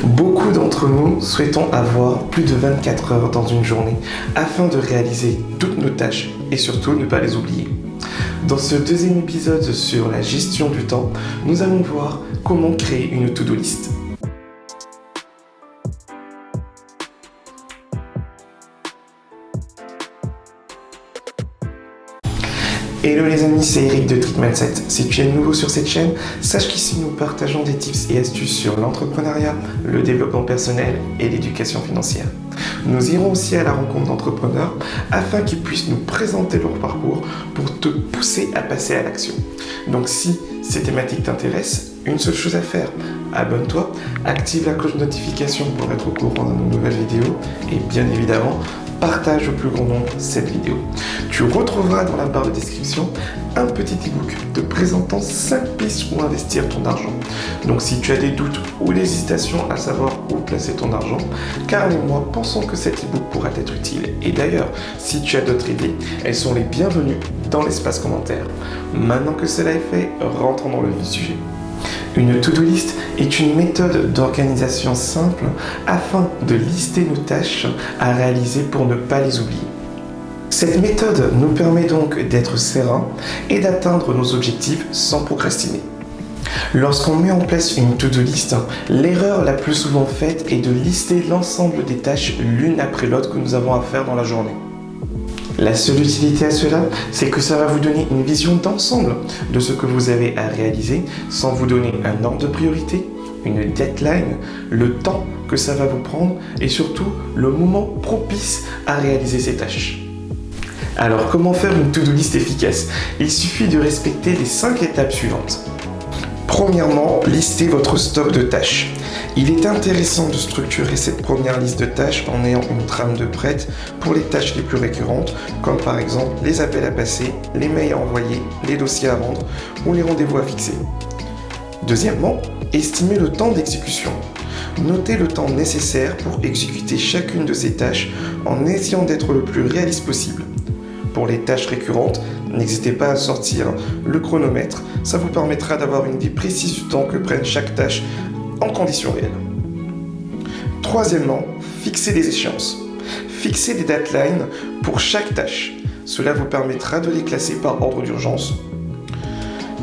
Beaucoup d'entre nous souhaitons avoir plus de 24 heures dans une journée afin de réaliser toutes nos tâches et surtout ne pas les oublier. Dans ce deuxième épisode sur la gestion du temps, nous allons voir comment créer une to-do list. Hello les amis, c'est Eric de Trick Mindset. Si tu es nouveau sur cette chaîne, sache qu'ici nous partageons des tips et astuces sur l'entrepreneuriat, le développement personnel et l'éducation financière. Nous irons aussi à la rencontre d'entrepreneurs afin qu'ils puissent nous présenter leur parcours pour te pousser à passer à l'action. Donc si ces thématiques t'intéressent, une seule chose à faire, abonne-toi, active la cloche de notification pour être au courant de nos nouvelles vidéos et bien évidemment, partage au plus grand nombre cette vidéo. Tu retrouveras dans la barre de description un petit ebook te présentant 5 pistes pour investir ton argent. Donc si tu as des doutes ou des hésitations à savoir où placer ton argent, Karl et moi pensons que cet ebook pourra être utile. Et d'ailleurs, si tu as d'autres idées, elles sont les bienvenues dans l'espace commentaire. Maintenant que cela est fait, rentrons dans le vif du sujet. Une to-do list est une méthode d'organisation simple afin de lister nos tâches à réaliser pour ne pas les oublier. Cette méthode nous permet donc d'être serein et d'atteindre nos objectifs sans procrastiner. Lorsqu'on met en place une to-do list, l'erreur la plus souvent faite est de lister l'ensemble des tâches l'une après l'autre que nous avons à faire dans la journée. La seule utilité à cela, c'est que ça va vous donner une vision d'ensemble de ce que vous avez à réaliser sans vous donner un ordre de priorité, une deadline, le temps que ça va vous prendre et surtout le moment propice à réaliser ces tâches. Alors comment faire une to-do list efficace? Il suffit de respecter les 5 étapes suivantes. Premièrement, listez votre stock de tâches. Il est intéressant de structurer cette première liste de tâches en ayant une trame de prête pour les tâches les plus récurrentes, comme par exemple les appels à passer, les mails à envoyer, les dossiers à rendre ou les rendez-vous à fixer. Deuxièmement, estimez le temps d'exécution. Notez le temps nécessaire pour exécuter chacune de ces tâches en essayant d'être le plus réaliste possible. Pour les tâches récurrentes, n'hésitez pas à sortir le chronomètre, ça vous permettra d'avoir une idée précise du temps que prenne chaque tâche en conditions réelles. Troisièmement, fixez des échéances. Fixez des deadlines pour chaque tâche. Cela vous permettra de les classer par ordre d'urgence.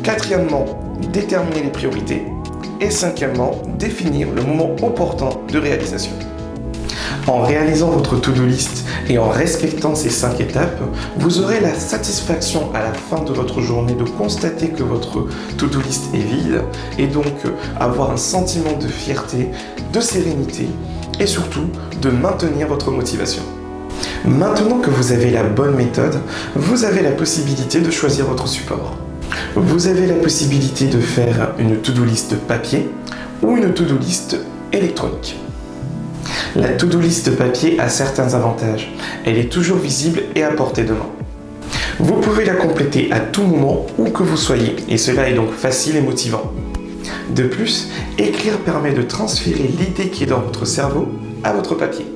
Quatrièmement, déterminer les priorités. Et cinquièmement, définir le moment opportun de réalisation. En réalisant votre to-do list et en respectant ces 5 étapes, vous aurez la satisfaction à la fin de votre journée de constater que votre to-do list est vide et donc avoir un sentiment de fierté, de sérénité et surtout de maintenir votre motivation. Maintenant que vous avez la bonne méthode, vous avez la possibilité de choisir votre support. Vous avez la possibilité de faire une to-do list papier ou une to-do list électronique. La to-do list papier a certains avantages. Elle est toujours visible et à portée de main. Vous pouvez la compléter à tout moment où que vous soyez et cela est donc facile et motivant. De plus, écrire permet de transférer l'idée qui est dans votre cerveau à votre papier.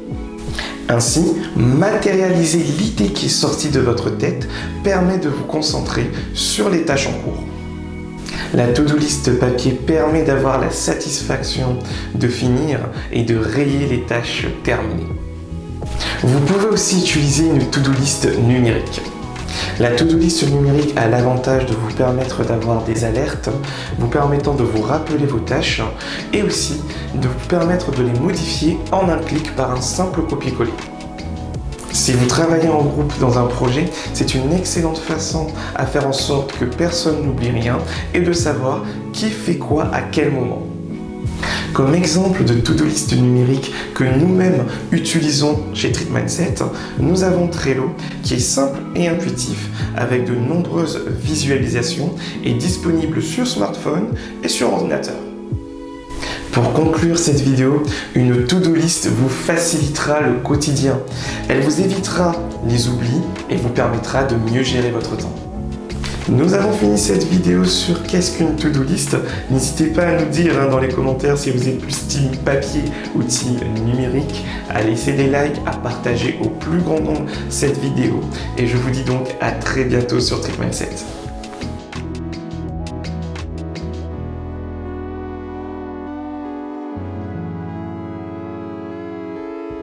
Ainsi, matérialiser l'idée qui est sortie de votre tête permet de vous concentrer sur les tâches en cours. La to-do list papier permet d'avoir la satisfaction de finir et de rayer les tâches terminées. Vous pouvez aussi utiliser une to-do list numérique. La to-do list numérique a l'avantage de vous permettre d'avoir des alertes, vous permettant de vous rappeler vos tâches et aussi de vous permettre de les modifier en un clic par un simple copier-coller. Si vous travaillez en groupe dans un projet, c'est une excellente façon à faire en sorte que personne n'oublie rien et de savoir qui fait quoi à quel moment. Comme exemple de to-do list numérique que nous-mêmes utilisons chez Trick Mindset, nous avons Trello qui est simple et intuitif avec de nombreuses visualisations et disponible sur smartphone et sur ordinateur. Pour conclure cette vidéo, une to-do list vous facilitera le quotidien. Elle vous évitera les oublis et vous permettra de mieux gérer votre temps. Nous avons fini cette vidéo sur qu'est-ce qu'une to-do list. N'hésitez pas à nous dire dans les commentaires si vous êtes plus team papier ou team numérique, à laisser des likes, à partager au plus grand nombre cette vidéo. Et je vous dis donc à très bientôt sur Trick Mindset.